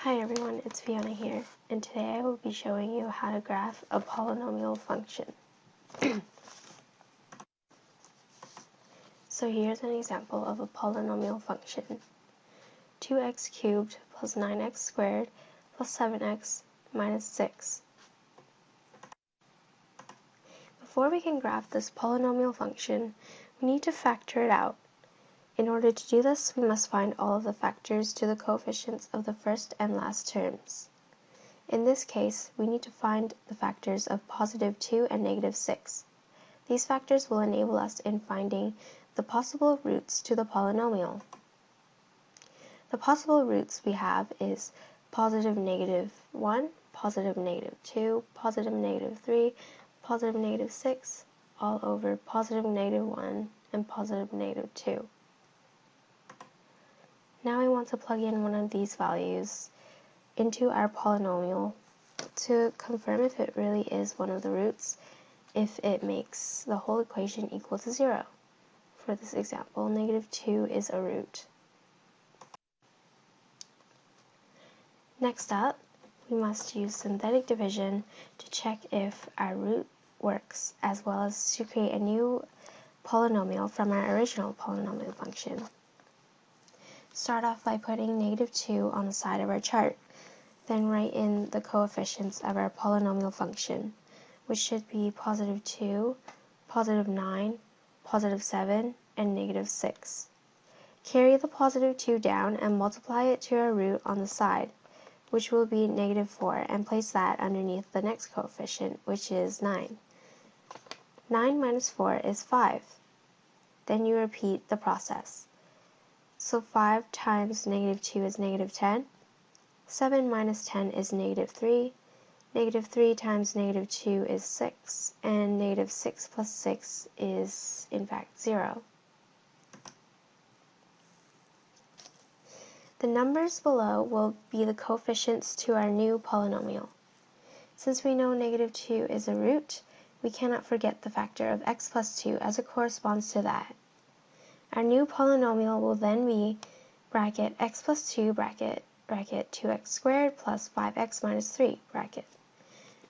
Hi everyone, it's Fiona here, and today I will be showing you how to graph a polynomial function. So here's an example of a polynomial function. 2x cubed plus 9x squared plus 7x minus 6. Before we can graph this polynomial function, we need to factor it out. In order to do this, we must find all of the factors to the coefficients of the first and last terms. In this case, we need to find the factors of positive 2 and negative 6. These factors will enable us in finding the possible roots to the polynomial. The possible roots we have is positive negative 1, positive negative 2, positive negative 3, positive negative 6, all over positive negative 1 and positive negative 2. Now we want to plug in one of these values into our polynomial to confirm if it really is one of the roots, if it makes the whole equation equal to 0. For this example, negative 2 is a root. Next up, we must use synthetic division to check if our root works, as well as to create a new polynomial from our original polynomial function. Start off by putting negative 2 on the side of our chart. Then write in the coefficients of our polynomial function, which should be positive 2, positive 9, positive 7, and negative 6. Carry the positive 2 down and multiply it to our root on the side, which will be negative 4, and place that underneath the next coefficient, which is 9. 9 minus 4 is 5. Then you repeat the process. So 5 times negative 2 is negative 10. 7 minus 10 is negative 3. Negative 3 times negative 2 is 6. And negative 6 plus 6 is, in fact, 0. The numbers below will be the coefficients to our new polynomial. Since we know negative 2 is a root, we cannot forget the factor of x plus 2 as it corresponds to that. Our new polynomial will then be bracket x plus 2 bracket 2x squared plus 5x minus 3 bracket.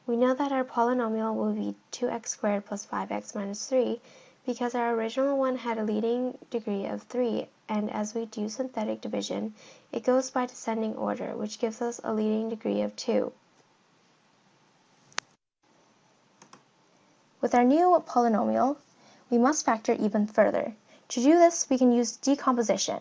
We know that our polynomial will be 2x squared plus 5x minus 3 because our original one had a leading degree of 3, and as we do synthetic division, it goes by descending order, which gives us a leading degree of 2. With our new polynomial, we must factor even further. To do this, we can use decomposition.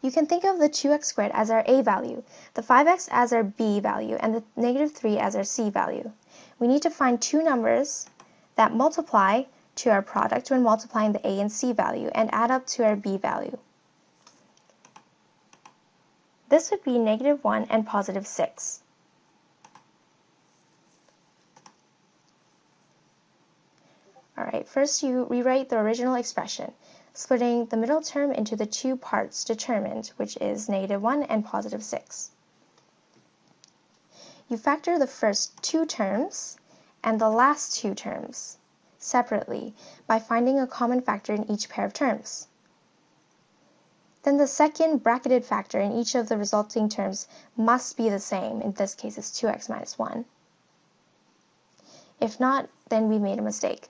You can think of the 2x squared as our a value, the 5x as our b value, and the negative 3 as our c value. We need to find two numbers that multiply to our product when multiplying the a and c value and add up to our b value. This would be negative 1 and positive 6. Alright, first you rewrite the original expression, splitting the middle term into the two parts determined, which is negative 1 and positive 6. You factor the first two terms and the last two terms separately by finding a common factor in each pair of terms. Then the second bracketed factor in each of the resulting terms must be the same. In this case, it's 2x minus 1. If not, then we made a mistake.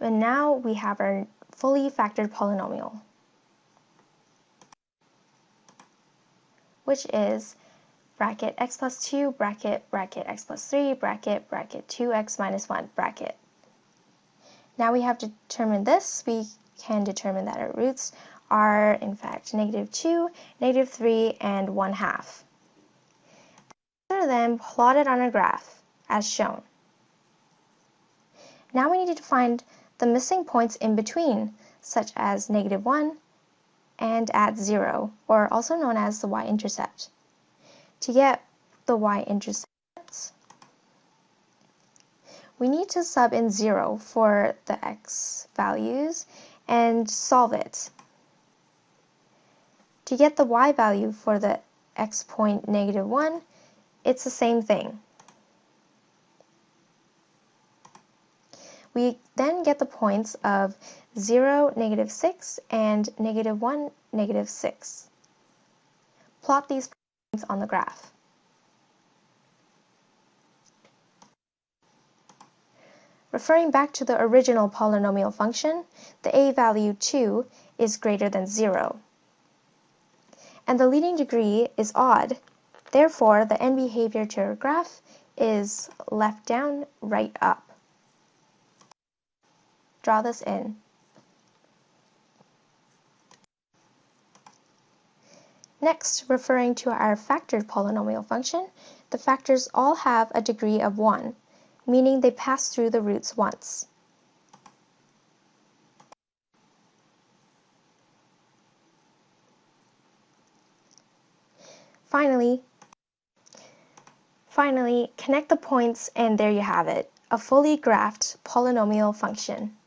And now we have our fully factored polynomial, which is bracket x plus 2 bracket x plus 3 bracket 2x minus 1 bracket. Now we have determined this. We can determine that our roots are, in fact, negative 2, negative 3, and 1/2. These are then plotted on a graph, as shown. Now we need to find the missing points in between, such as negative 1 and at 0, or also known as the y-intercept. To get the y-intercept, we need to sub in 0 for the x values and solve it. To get the y value for the x point negative 1, it's the same thing. We then get the points of 0, negative 6, and negative 1, negative 6. Plot these points on the graph. Referring back to the original polynomial function, the a value 2 is greater than 0. And the leading degree is odd. Therefore, the end behavior to our graph is left down, right up. Draw this in. Next, referring to our factored polynomial function, the factors all have a degree of 1, meaning they pass through the roots once. Finally, connect the points and there you have it, a fully graphed polynomial function.